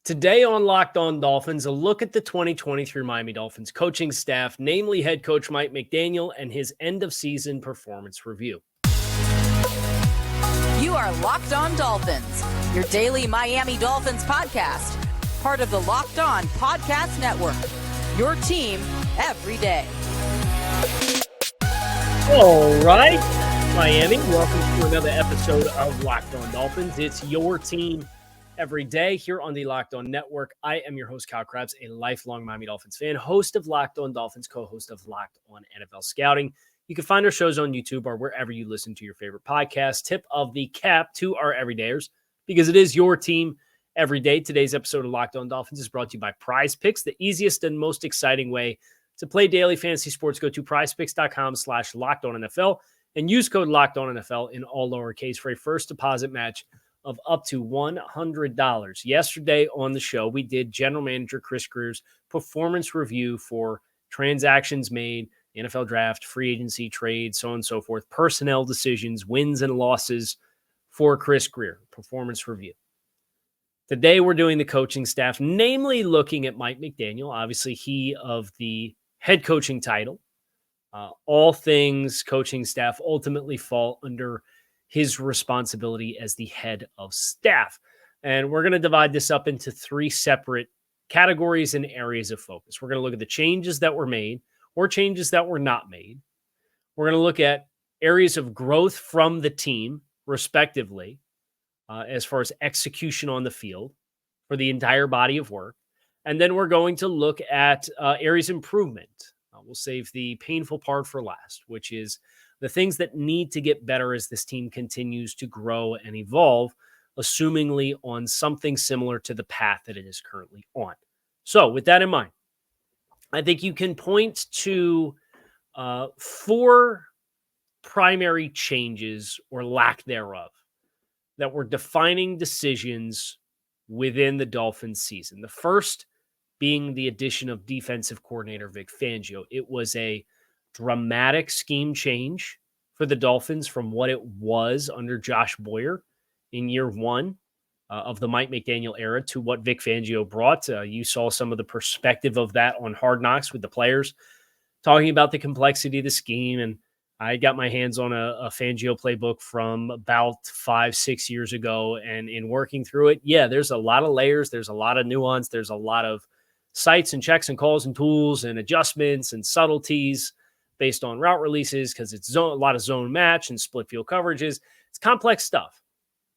Today on Locked On Dolphins, a look at the 2023 Miami Dolphins coaching staff, namely head coach Mike McDaniel and his end-of-season performance review. You are Locked On Dolphins, your daily Miami Dolphins podcast, part of the Locked On Podcast Network, your team every day. All right, Miami, welcome to another episode of Locked On Dolphins. It's your team every day here on the Locked On Network. I am your host, Kyle Krabs, a lifelong Miami Dolphins fan, host of Locked On Dolphins, co-host of Locked On NFL Scouting. You can find our shows on YouTube or wherever you listen to your favorite podcast. Tip of the cap to our everydayers, because it is your team every day. Today's episode of Locked On Dolphins is brought to you by PrizePicks, the easiest and most exciting way to play daily fantasy sports. Go to prizepicks.com/LockedOnNFL and use code LockedOnNFL in all lowercase for a first deposit match of up to $100. Yesterday on the show, we did General Manager Chris Grier's performance review for transactions made, the NFL draft, free agency, trade, so on and so forth, personnel decisions, wins and losses for Chris Grier, performance review. Today, we're doing the coaching staff, namely looking at Mike McDaniel, obviously he of the head coaching title. All things coaching staff ultimately fall under his responsibility as the head of staff. And we're going to divide this up into three separate categories and areas of focus. We're going to look at the changes that were made or changes that were not made. We're going to look at areas of growth from the team, respectively, as far as execution on the field for the entire body of work. And then we're going to look at areas of improvement. We'll save the painful part for last, which is the things that need to get better as this team continues to grow and evolve, assumingly on something similar to the path that it is currently on. So with that in mind, I think you can point to four primary changes or lack thereof that were defining decisions within the Dolphins season. The first being the addition of defensive coordinator Vic Fangio. It was a dramatic scheme change for the Dolphins from what it was under Josh Boyer in year one of the Mike McDaniel era to what Vic Fangio brought. You saw some of the perspective of that on Hard Knocks with the players talking about the complexity of the scheme. And I got my hands on a Fangio playbook from about 5-6 years ago. And in working through it, there's a lot of layers. There's a lot of nuance. There's a lot of sites and checks and calls and tools and adjustments and subtleties based on route releases, because it's a lot of zone match and split field coverages. It's complex stuff.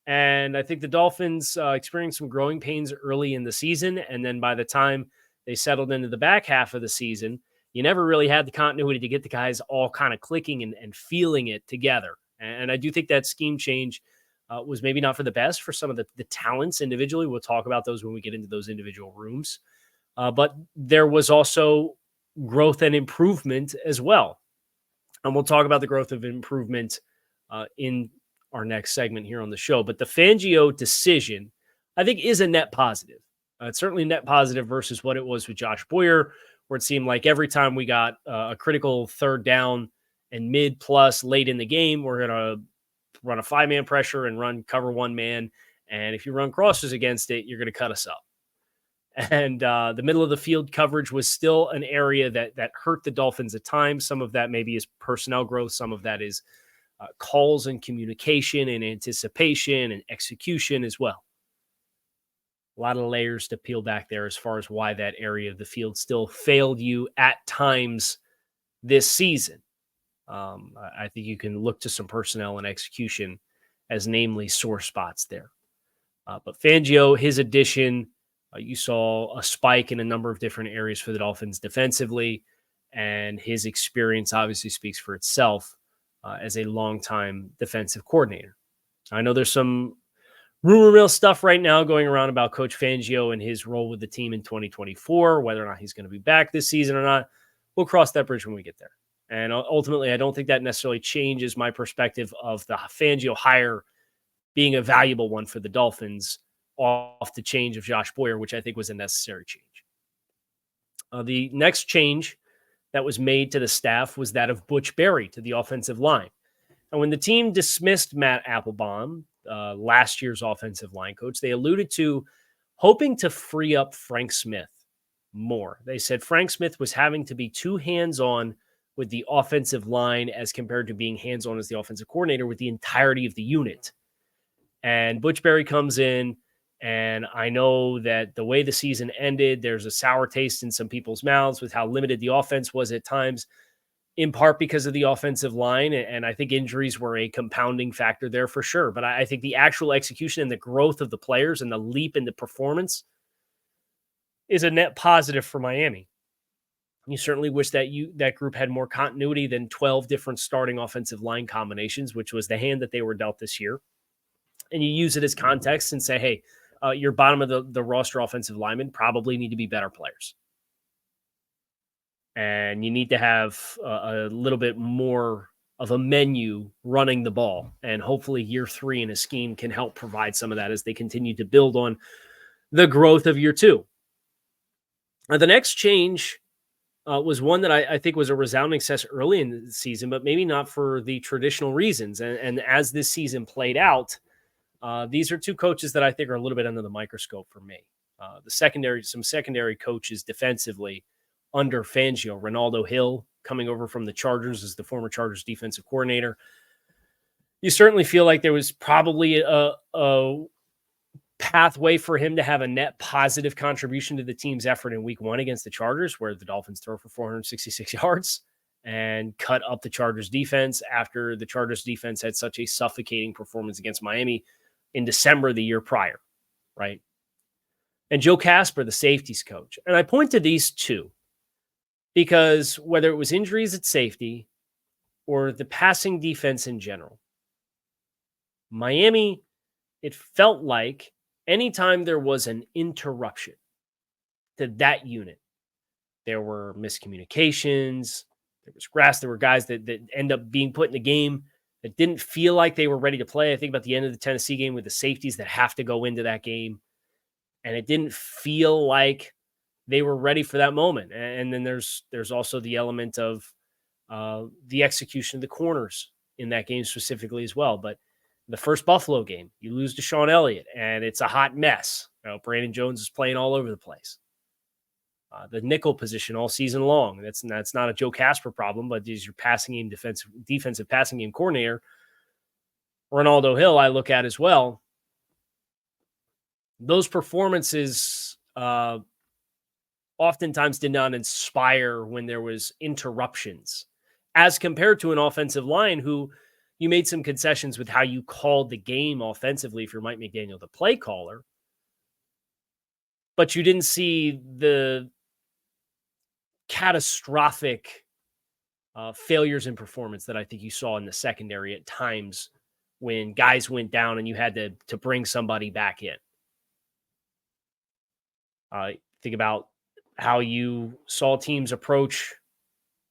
And I think the Dolphins experienced some growing pains early in the season. And then by the time they settled into the back half of the season, you never really had the continuity to get the guys all kind of clicking and feeling it together. And I do think that scheme change was maybe not for the best for some of the talents individually. We'll talk about those when we get into those individual rooms. But there was also growth and improvement as well. And we'll talk about the growth of improvement in our next segment here on the show. But the Fangio decision, I think, is a net positive. It's certainly net positive versus what it was with Josh Boyer, where it seemed like every time we got a critical third down and mid plus late in the game, we're going to run a 5-man pressure and run cover 1 man. And if you run crosses against it, you're going to cut us up. And the middle of the field coverage was still an area that hurt the Dolphins at times. Some of that maybe is personnel growth. Some of that is calls and communication and anticipation and execution as well. A lot of layers to peel back there as far as why that area of the field still failed you at times this season. I think you can look to some personnel and execution as namely sore spots there. But Fangio, his addition, you saw a spike in a number of different areas for the Dolphins defensively, and his experience obviously speaks for itself as a longtime defensive coordinator. I know there's some rumor mill stuff right now going around about Coach Fangio and his role with the team in 2024, whether or not he's going to be back this season or not. We'll cross that bridge when we get there. And ultimately, I don't think that necessarily changes my perspective of the Fangio hire being a valuable one for the Dolphins off the change of Josh Boyer, which I think was a necessary change. The next change that was made to the staff was that of Butch Berry to the offensive line. And when the team dismissed Matt Applebaum, last year's offensive line coach, they alluded to hoping to free up Frank Smith more. They said Frank Smith was having to be too hands-on with the offensive line as compared to being hands-on as the offensive coordinator with the entirety of the unit. And Butch Berry comes in, and I know that the way the season ended, there's a sour taste in some people's mouths with how limited the offense was at times, in part because of the offensive line. And I think injuries were a compounding factor there for sure. But I think the actual execution and the growth of the players and the leap in the performance is a net positive for Miami. You certainly wish that that group had more continuity than 12 different starting offensive line combinations, which was the hand that they were dealt this year. And you use it as context and say, hey, your bottom of the roster offensive linemen probably need to be better players. And you need to have a little bit more of a menu running the ball. And hopefully year 3 in a scheme can help provide some of that as they continue to build on the growth of year 2. Now, the next change was one that I think was a resounding success early in the season, but maybe not for the traditional reasons. And as this season played out, these are two coaches that I think are a little bit under the microscope for me. Some secondary coaches defensively under Fangio. Ronaldo Hill coming over from the Chargers as the former Chargers defensive coordinator. You certainly feel like there was probably a pathway for him to have a net positive contribution to the team's effort in week 1 against the Chargers, where the Dolphins throw for 466 yards and cut up the Chargers defense after the Chargers defense had such a suffocating performance against Miami in December the year prior, right? And Joe Casper, the safeties coach. And I point to these two because whether it was injuries at safety or the passing defense in general, Miami, it felt like anytime there was an interruption to that unit, there were miscommunications, there was grass, there were guys that end up being put in the game that didn't feel like they were ready to play. I think about the end of the Tennessee game with the safeties that have to go into that game, and it didn't feel like they were ready for that moment. And then there's also the element of the execution of the corners in that game specifically as well. But the first Buffalo game, you lose to Sean Elliott, and it's a hot mess. Brandon Jones is playing all over the place. The nickel position all season long. That's not a Joe Casper problem, but is your passing game defensive passing game coordinator. Ronaldo Hill, I look at as well. Those performances oftentimes did not inspire when there was interruptions, as compared to an offensive line who you made some concessions with how you called the game offensively if you're Mike McDaniel, the play caller, but you didn't see the catastrophic failures in performance that I think you saw in the secondary at times when guys went down and you had to bring somebody back in. Think about how you saw teams approach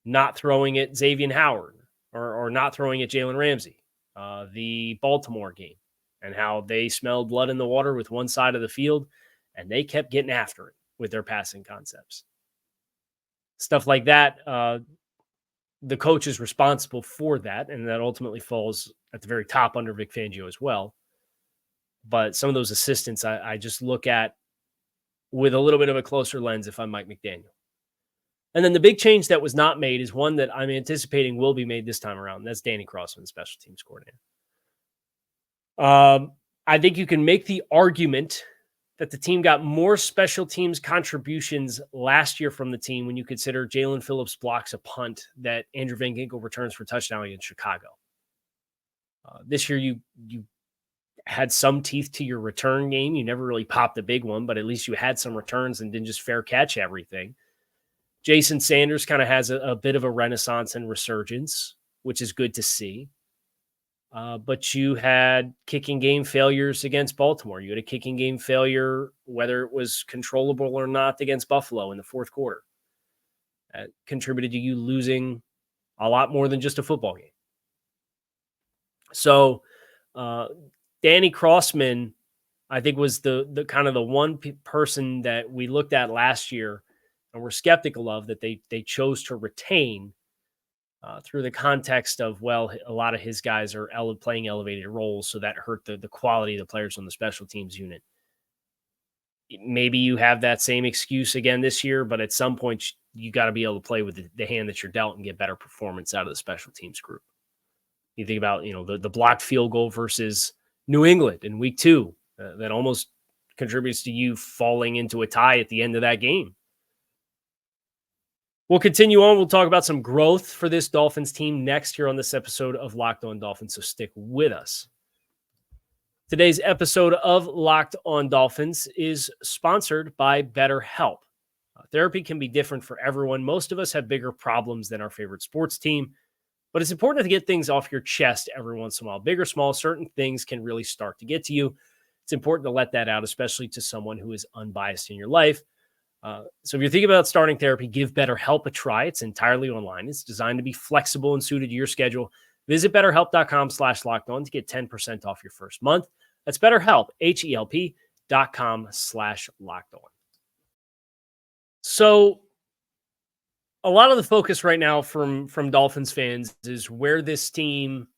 not throwing at Xavier Howard or not throwing at Jalen Ramsey, the Baltimore game, and how they smelled blood in the water with one side of the field, and they kept getting after it with their passing concepts. Stuff like that, the coach is responsible for that, and that ultimately falls at the very top under Vic Fangio as well. But some of those assistants, I just look at with a little bit of a closer lens if I'm Mike McDaniel. And then the big change that was not made is one that I'm anticipating will be made this time around. That's Danny Crossman, special teams coordinator. I think you can make the argument that the team got more special teams contributions last year from the team when you consider Jalen Phillips blocks a punt that Andrew Van Ginkel returns for a touchdown against Chicago. This year, you had some teeth to your return game. You never really popped a big one, but at least you had some returns and didn't just fair catch everything. Jason Sanders kind of has a bit of a renaissance and resurgence, which is good to see. But you had kicking game failures against Baltimore. You had a kicking game failure, whether it was controllable or not, against Buffalo in the fourth quarter. That contributed to you losing a lot more than just a football game. So Danny Crossman, I think, was the kind of the one person that we looked at last year and were skeptical of that they chose to retain through the context of, well, a lot of his guys are playing elevated roles, so that hurt the quality of the players on the special teams unit. maybe you have that same excuse again this year, but at some point you got to be able to play with the hand that you're dealt and get better performance out of the special teams group. You think about, the blocked field goal versus New England in week 2 that almost contributes to you falling into a tie at the end of that game. We'll continue on. We'll talk about some growth for this Dolphins team next here on this episode of Locked On Dolphins, so stick with us. Today's episode of Locked On Dolphins is sponsored by BetterHelp. Therapy can be different for everyone. Most of us have bigger problems than our favorite sports team, but it's important to get things off your chest every once in a while. Big or small, certain things can really start to get to you. It's important to let that out, especially to someone who is unbiased in your life. So if you're thinking about starting therapy, give BetterHelp a try. It's entirely online. It's designed to be flexible and suited to your schedule. Visit BetterHelp.com/lockedon to get 10% off your first month. That's BetterHelp, HELP.com/lockedon. So a lot of the focus right now from Dolphins fans is where this team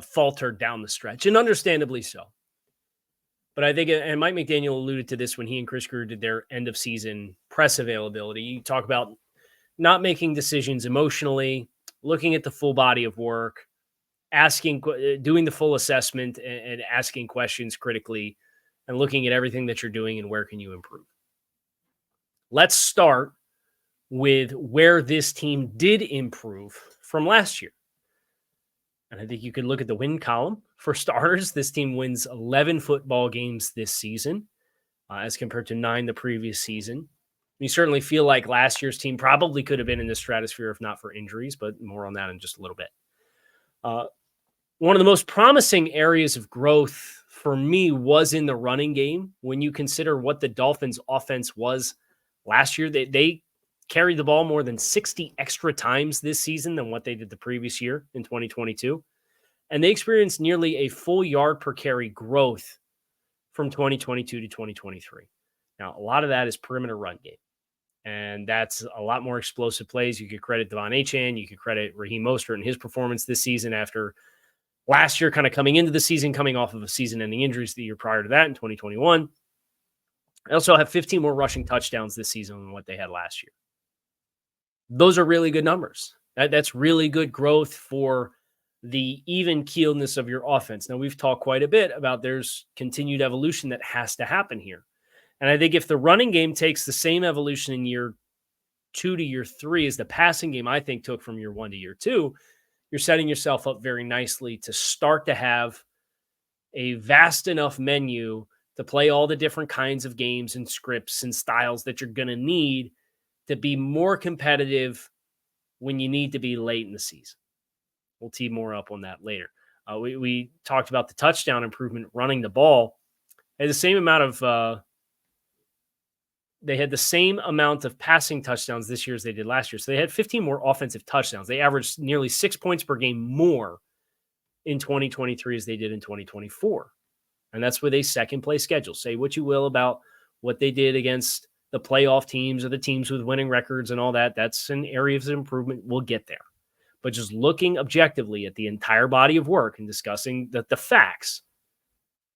faltered down the stretch, and understandably so. But I think, and Mike McDaniel alluded to this when he and Chris Greer did their end-of-season press availability. You talk about not making decisions emotionally, looking at the full body of work, doing the full assessment and asking questions critically, and looking at everything that you're doing and where can you improve. Let's start with where this team did improve from last year. And I think you could look at the win column. For starters, this team wins 11 football games this season as compared to 9 the previous season. You certainly feel like last year's team probably could have been in the stratosphere if not for injuries, but more on that in just a little bit. One of the most promising areas of growth for me was in the running game. When you consider what the Dolphins' offense was last year, they carried the ball more than 60 extra times this season than what they did the previous year in 2022. And they experienced nearly a full yard per carry growth from 2022 to 2023. Now, a lot of that is perimeter run game. And that's a lot more explosive plays. You could credit Devon Achane. You could credit Raheem Mostert and his performance this season after last year kind of coming into the season, coming off of a season-ending injuries the year prior to that in 2021. They also have 15 more rushing touchdowns this season than what they had last year. Those are really good numbers. That's really good growth for the even-keeledness of your offense. Now, we've talked quite a bit about there's continued evolution that has to happen here. And I think if the running game takes the same evolution in year 2 to year 3 as the passing game, I think, took from year 1 to year 2, you're setting yourself up very nicely to start to have a vast enough menu to play all the different kinds of games and scripts and styles that you're going to need to be more competitive when you need to be late in the season. We'll tee more up on that later. We talked about the touchdown improvement running the ball. They had the same amount of passing touchdowns this year as they did last year. So they had 15 more offensive touchdowns. They averaged nearly 6 points per game more in 2023 as they did in 2024. And that's with a second-place schedule. Say what you will about what they did against the playoff teams or the teams with winning records and all that. That's an area of improvement. We'll get there. But just looking objectively at the entire body of work and discussing the facts,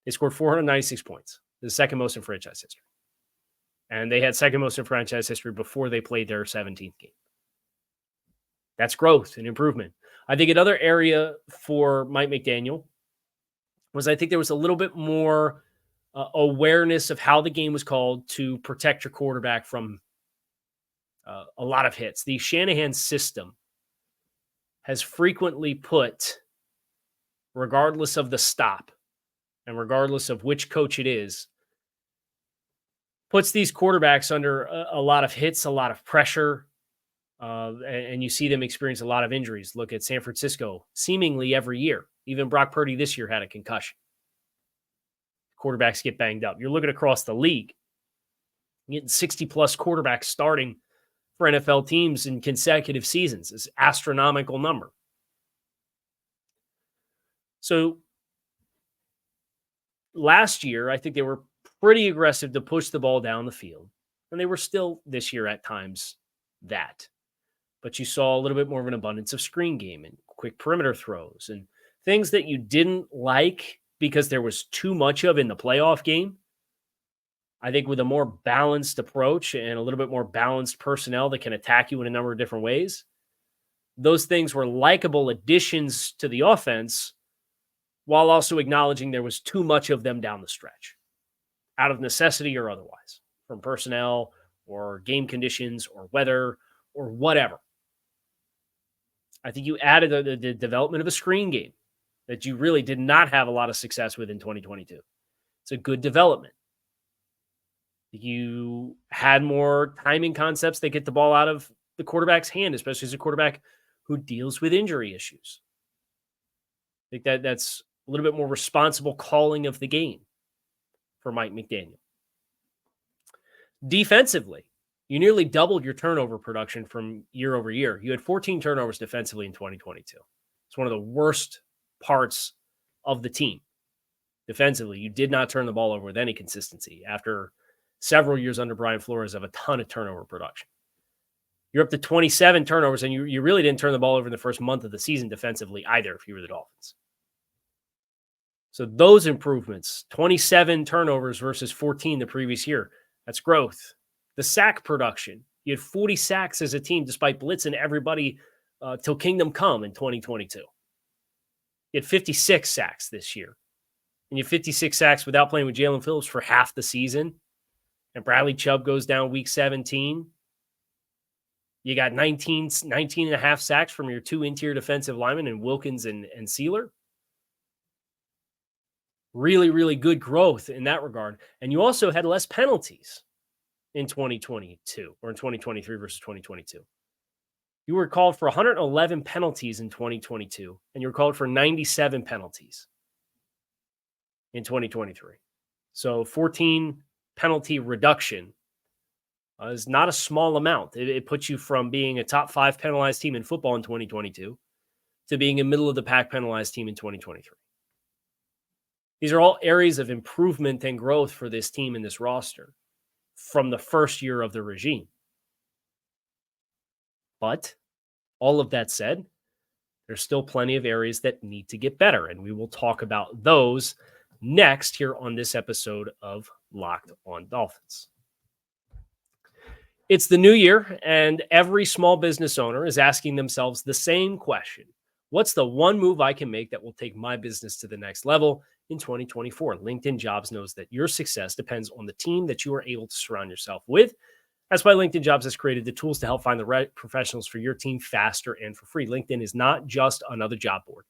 they scored 496 points, the second most in franchise history. And they had second most in franchise history before they played their 17th game. That's growth and improvement. I think another area for Mike McDaniel was I think there was a little bit more awareness of how the game was called to protect your quarterback from a lot of hits. The Shanahan system has frequently put, regardless of the stop and regardless of which coach it is, puts these quarterbacks under a lot of hits, a lot of pressure, and you see them experience a lot of injuries. Look at San Francisco seemingly every year. Even Brock Purdy this year had a concussion. Quarterbacks get banged up. You're looking across the league. You're getting 60-plus quarterbacks starting for NFL teams in consecutive seasons. It's an astronomical number. So last year, I think they were pretty aggressive to push the ball down the field. And they were still this year at times that. But you saw a little bit more of an abundance of screen game and quick perimeter throws and things that you didn't like because there was too much of in the playoff game. I think with a more balanced approach and a little bit more balanced personnel that can attack you in a number of different ways, those things were likable additions to the offense while also acknowledging there was too much of them down the stretch, out of necessity or otherwise, from personnel or game conditions or weather or whatever. I think you added the development of a screen game that you really did not have a lot of success with in 2022. It's a good development. You had more timing concepts that get the ball out of the quarterback's hand, especially as a quarterback who deals with injury issues. I think that's a little bit more responsible calling of the game for Mike McDaniel. Defensively, you nearly doubled your turnover production from year over year. You had 14 turnovers defensively in 2022. It's one of the worst parts of the team. Defensively, you did not turn the ball over with any consistency after several years under Brian Flores of a ton of turnover production. You're up to 27 turnovers, and you really didn't turn the ball over in the first month of the season defensively either if you were the Dolphins. So those improvements, 27 turnovers versus 14 the previous year, that's growth. The sack production, you had 40 sacks as a team despite blitzing everybody till Kingdom Come in 2022. You had 56 sacks this year. And you have 56 sacks without playing with Jalen Phillips for half the season. And Bradley Chubb goes down week 17. You got 19 and a half sacks from your two interior defensive linemen in Wilkins and Sealer. Really, really good growth in that regard. And you also had less penalties in 2022 or in 2023 versus 2022. You were called for 111 penalties in 2022, and you were called for 97 penalties in 2023. So 14 penalty reduction is not a small amount. It puts you from being a top 5 penalized team in football in 2022 to being a middle of the pack penalized team in 2023. These are all areas of improvement and growth for this team and this roster from the first year of the regime. But all of that said, there's still plenty of areas that need to get better, and we will talk about those next here on this episode of Locked on Dolphins. It's the new year, and every small business owner is asking themselves the same question. What's the one move I can make that will take my business to the next level in 2024? LinkedIn Jobs knows that your success depends on the team that you are able to surround yourself with. That's why LinkedIn Jobs has created the tools to help find the right professionals for your team faster and for free. LinkedIn is not just another job board.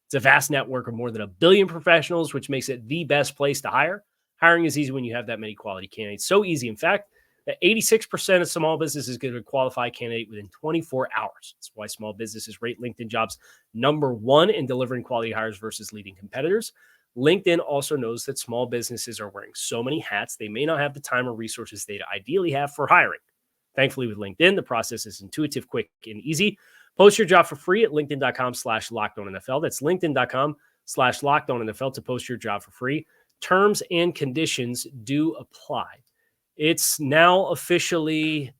It's a vast network of more than 1 billion professionals, which makes it the best place to hire. Hiring is easy when you have that many quality candidates. So easy, in fact, that 86% of small businesses get a qualified candidate within 24 hours. That's why small businesses rate LinkedIn Jobs #1 in delivering quality hires versus leading competitors. LinkedIn also knows that small businesses are wearing so many hats, they may not have the time or resources they'd ideally have for hiring. Thankfully, with LinkedIn, the process is intuitive, quick, and easy. Post your job for free at linkedin.com/LockedOnNFL. That's linkedin.com/LockedOnNFL to post your job for free. Terms and conditions do apply. It's now officially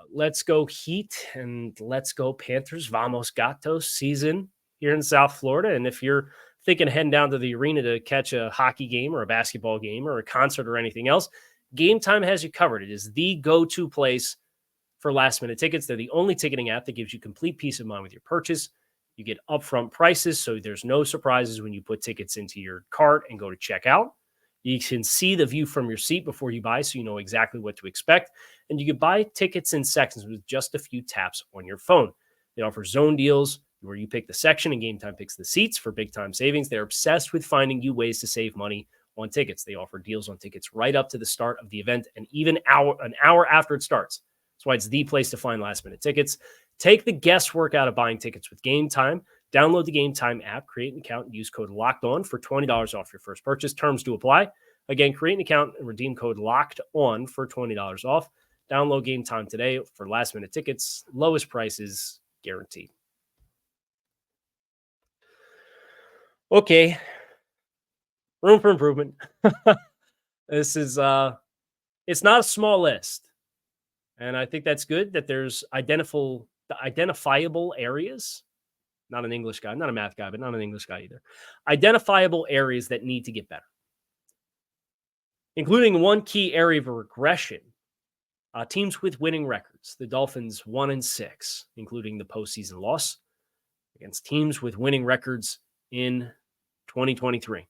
Let's Go Heat and Let's Go Panthers, Vamos Gatos season here in South Florida. And if you're thinking of heading down to the arena to catch a hockey game or a basketball game or a concert or anything else, Gametime has you covered. It is the go-to place for last-minute tickets. They're the only ticketing app that gives you complete peace of mind with your purchase. You get upfront prices, so there's no surprises when you put tickets into your cart and go to checkout. You can see the view from your seat before you buy, so you know exactly what to expect. And you can buy tickets in seconds with just a few taps on your phone. They offer zone deals where you pick the section and Gametime picks the seats for big-time savings. They're obsessed with finding you ways to save money on tickets. They offer deals on tickets right up to the start of the event and even an hour after it starts. That's why it's the place to find last-minute tickets. Take the guesswork out of buying tickets with Gametime. Download the Gametime app, create an account, and use code LOCKEDON for $20 off your first purchase. Terms do apply. Again, create an account and redeem code LOCKEDON for $20 off. Download Gametime today for last-minute tickets. Lowest prices guaranteed. Okay. Room for improvement. This is, it's not a small list. And I think that's good that there's identifiable areas. Not an English guy, not a math guy, but not an English guy either. Identifiable areas that need to get better. including one key area of regression. Teams with winning records. The Dolphins 1-6, including the postseason loss against teams with winning records in 2023.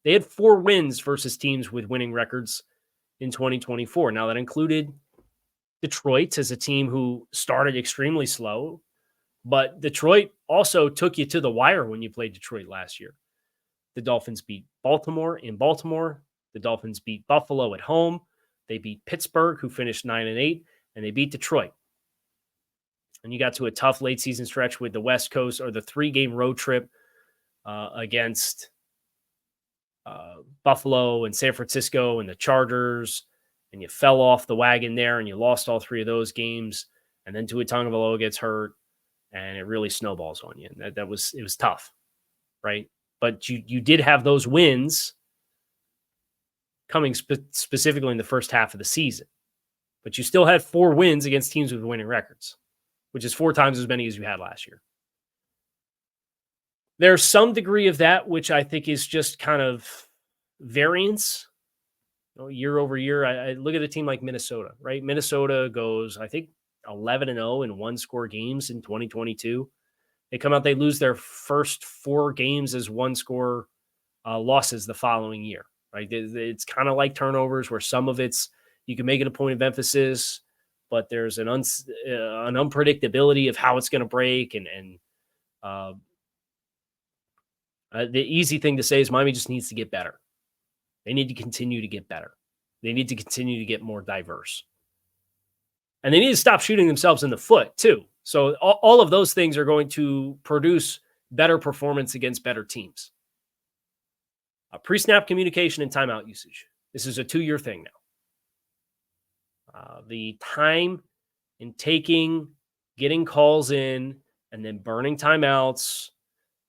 They had 4 wins versus teams with winning records in 2024. Now, that included Detroit as a team who started extremely slow, but Detroit also took you to the wire when you played Detroit last year. The Dolphins beat Baltimore in Baltimore. The Dolphins beat Buffalo at home. They beat Pittsburgh, who finished 9-8, and they beat Detroit. And you got to a tough late season stretch with the West Coast, or the 3-game road trip against Buffalo and San Francisco and the Chargers, and you fell off the wagon there, and you lost all 3 of those games. And then Tua Tagovailoa gets hurt, and it really snowballs on you. And it was tough, right? But you did have those wins coming specifically in the first half of the season. But you still had 4 wins against teams with winning records, which is 4 times as many as you had last year. There's some degree of that, which I think is just kind of variance. Year over year, I look at a team like Minnesota, right? Minnesota goes, I think, 11-0 in 1-score games in 2022. They come out, they lose their first 4 games as 1-score losses the following year, right? It's kind of like turnovers, where some of it's, you can make it a point of emphasis, but there's an unpredictability of how it's going to break. And the easy thing to say is Miami just needs to get better. They need to continue to get better. They need to continue to get more diverse. And they need to stop shooting themselves in the foot, too. So all of those things are going to produce better performance against better teams. Pre-snap communication and timeout usage. This is a 2-year thing now. The time in getting calls in, and then burning timeouts,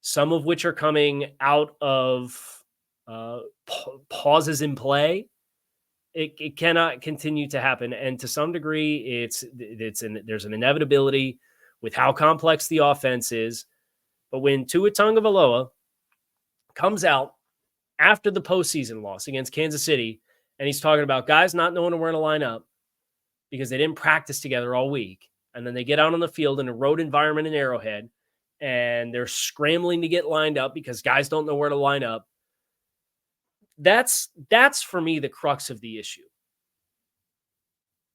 some of which are coming out of pauses in play, it cannot continue to happen. And to some degree, there's an inevitability with how complex the offense is. But when Tua Tagovailoa comes out after the postseason loss against Kansas City, and he's talking about guys not knowing where to line up because they didn't practice together all week, and then they get out on the field in a road environment in Arrowhead, and they're scrambling to get lined up because guys don't know where to line up, that's for me the crux of the issue.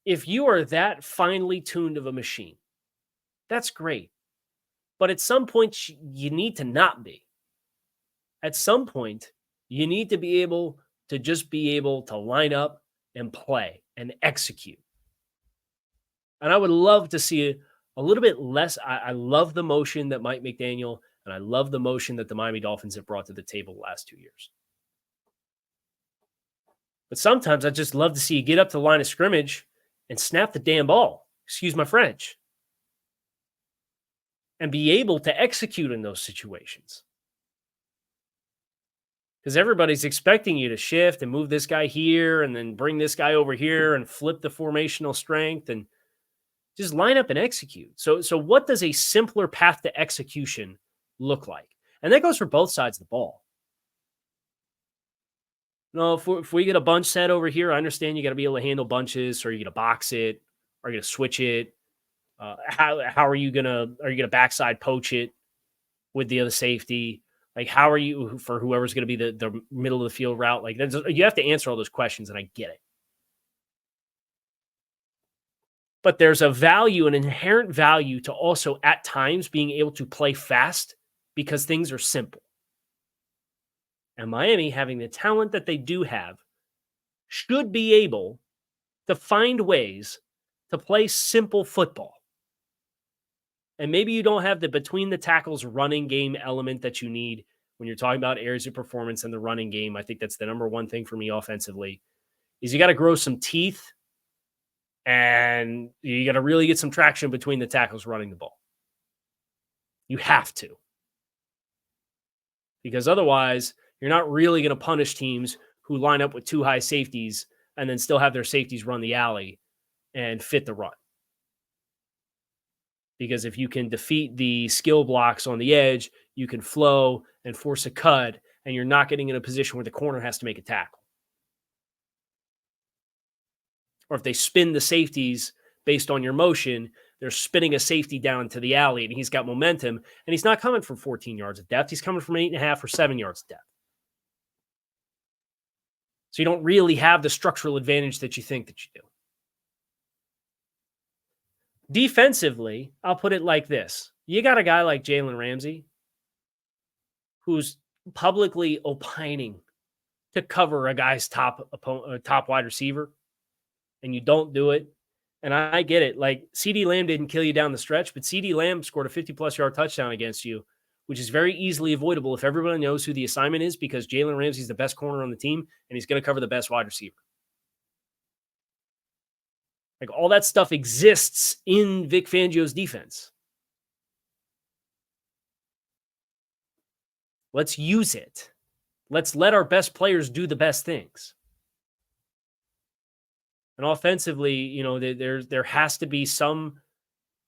If you are that finely tuned of a machine, that's great. But at some point, you need to not be. At some point, you need to be able to line up and play and execute. And I would love to see a little bit less. I love the motion that Mike McDaniel, and I love the motion that the Miami Dolphins have brought to the table the last 2 years. But sometimes I just love to see you get up to the line of scrimmage and snap the damn ball. Excuse my French. And be able to execute in those situations. Because everybody's expecting you to shift and move this guy here and then bring this guy over here and flip the formational strength and just line up and execute. So what does a simpler path to execution look like? And that goes for both sides of the ball. No, if we get a bunch set over here, I understand you got to be able to handle bunches, or you're going to box it, or you're going to switch it. How are you going to backside poach it with the other safety? Like, how are you for whoever's going to be the middle of the field route? Like, you have to answer all those questions, and I get it. But there's a value, an inherent value to also at times being able to play fast because things are simple. And Miami, having the talent that they do have, should be able to find ways to play simple football. And maybe you don't have the between the tackles running game element that you need when you're talking about areas of performance in the running game. I think that's the number one thing for me offensively, is you got to grow some teeth and you got to really get some traction between the tackles running the ball. You have to. Because otherwise, you're not really going to punish teams who line up with 2 high safeties and then still have their safeties run the alley and fit the run. Because if you can defeat the skill blocks on the edge, you can flow and force a cut, and you're not getting in a position where the corner has to make a tackle. Or if they spin the safeties based on your motion, they're spinning a safety down into the alley and he's got momentum and he's not coming from 14 yards of depth. He's coming from 8.5 or 7 yards of depth. So you don't really have the structural advantage that you think that you do. Defensively, I'll put it like this. You got a guy like Jalen Ramsey who's publicly opining to cover a guy's top wide receiver, and you don't do it. And I get it. Like, CeeDee Lamb didn't kill you down the stretch, but CeeDee Lamb scored a 50-plus yard touchdown against you, which is very easily avoidable if everyone knows who the assignment is, because Jalen Ramsey's the best corner on the team, and he's going to cover the best wide receiver. Like, all that stuff exists in Vic Fangio's defense. Let's use it. Let's let our best players do the best things. And offensively, there has to be some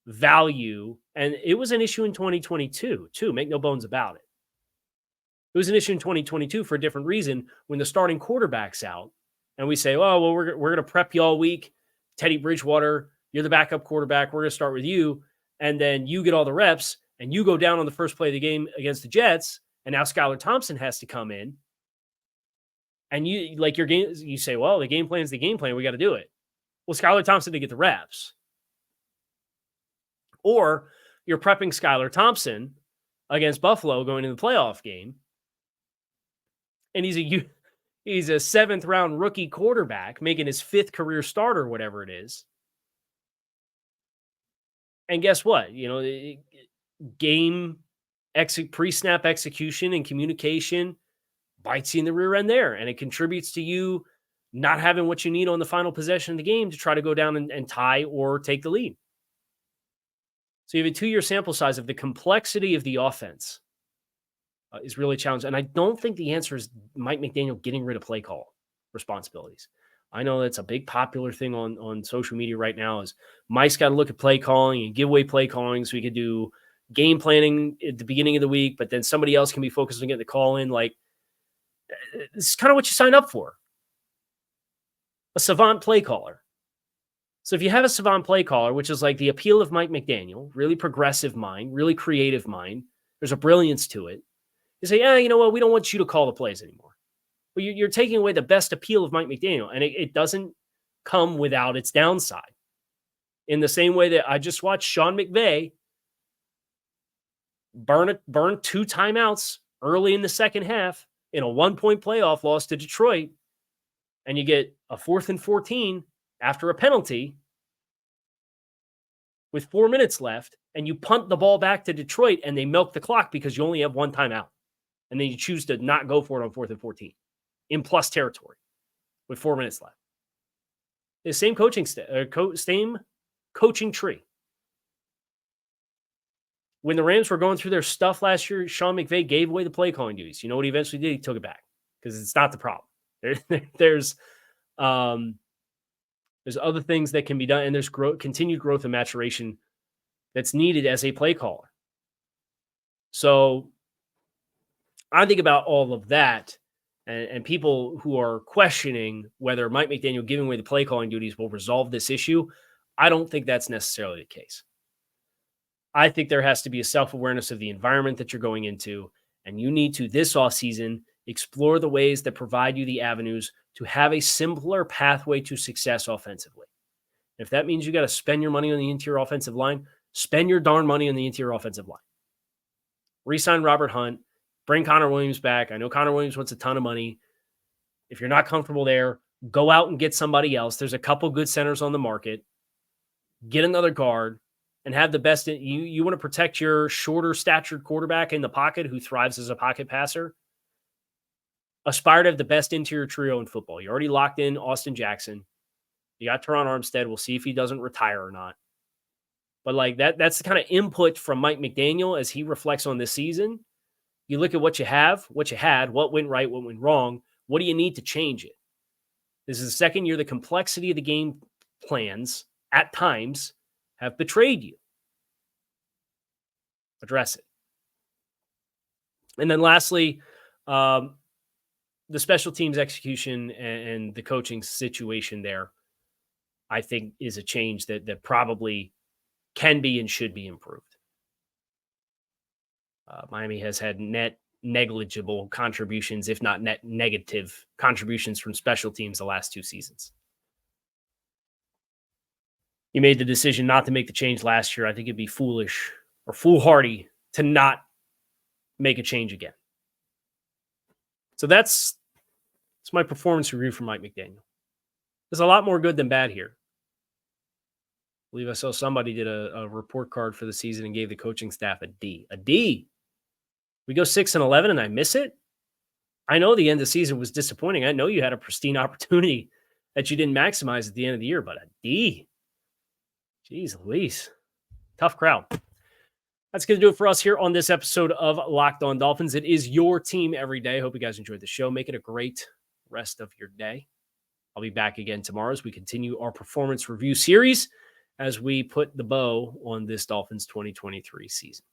value. And it was an issue in 2022, too. Make no bones about it. It was an issue in 2022 for a different reason when the starting quarterback's out. And we say, oh, well, we're going to prep you all week. Teddy Bridgewater, you're the backup quarterback. We're going to start with you. And then you get all the reps and you go down on the first play of the game against the Jets. And now Skylar Thompson has to come in. And you say, well, the game plan is the game plan. We got to do it. Well, Skylar Thompson didn't get the reps. Or you're prepping Skylar Thompson against Buffalo going into the playoff game. And he's a seventh round rookie quarterback making his 5th career start or whatever it is. And guess what? Game pre-snap execution and communication bites you in the rear end there, and it contributes to you not having what you need on the final possession of the game to try to go down and tie or take the lead. So you have a 2-year sample size of the complexity of the offense is really challenging. And I don't think the answer is Mike McDaniel getting rid of play call responsibilities. I know that's a big popular thing on social media right now is Mike's got to look at play calling and give away play calling so we could do game planning at the beginning of the week, but then somebody else can be focused on getting the call in. Like, this is kind of what you sign up for. A savant play caller. So if you have a savant play caller, which is like the appeal of Mike McDaniel, really progressive mind, really creative mind, there's a brilliance to it. You say, yeah, you know what? We don't want you to call the plays anymore. Well, you're taking away the best appeal of Mike McDaniel, and it doesn't come without its downside. In the same way that I just watched Sean McVay burn 2 timeouts early in the second half in a 1-point playoff loss to Detroit, and you get a 4th and 14 after a penalty with 4 minutes left, and you punt the ball back to Detroit, and they milk the clock because you only have 1 timeout. And then you choose to not go for it on 4th and 14 in plus territory with 4 minutes left. The same same coaching tree. When the Rams were going through their stuff last year, Sean McVay gave away the play calling duties. You know what he eventually did? He took it back because it's not the problem. There's other things that can be done, and there's continued growth and maturation that's needed as a play caller. So I think about all of that, and people who are questioning whether Mike McDaniel giving away the play calling duties will resolve this issue. I don't think that's necessarily the case. I think there has to be a self-awareness of the environment that you're going into, and you need to, this offseason, explore the ways that provide you the avenues to have a simpler pathway to success offensively. If that means you got to spend your money on the interior offensive line, spend your darn money on the interior offensive line. Re-sign Robert Hunt, bring Connor Williams back. I know Connor Williams wants a ton of money. If you're not comfortable there, go out and get somebody else. There's a couple good centers on the market. Get another guard. And have the best. You want to protect your shorter statured quarterback in the pocket who thrives as a pocket passer. Aspire to have the best interior trio in football. You already locked in Austin Jackson. You got Teron Armstead. We'll see if he doesn't retire or not. But like that's the kind of input from Mike McDaniel as he reflects on this season. You look at what you have, what you had, what went right, what went wrong. What do you need to change it? This is the second year the complexity of the game plans at times have betrayed you. Address it. And then lastly, the special teams execution and the coaching situation there. I think is a change that probably can be and should be improved. Miami has had net negligible contributions, if not net negative contributions from special teams the last 2 seasons. You made the decision not to make the change last year. I think it'd be foolish or foolhardy to not make a change again. So that's my performance review for Mike McDaniel. There's a lot more good than bad here. I believe I saw somebody did a report card for the season and gave the coaching staff a D. A D. We go 6-11 and I miss it. I know the end of the season was disappointing. I know you had a pristine opportunity that you didn't maximize at the end of the year, but a D. Jeez Louise. Tough crowd. That's going to do it for us here on this episode of Locked On Dolphins. It is your team every day. Hope you guys enjoyed the show. Make it a great rest of your day. I'll be back again tomorrow as we continue our performance review series as we put the bow on this Dolphins 2023 season.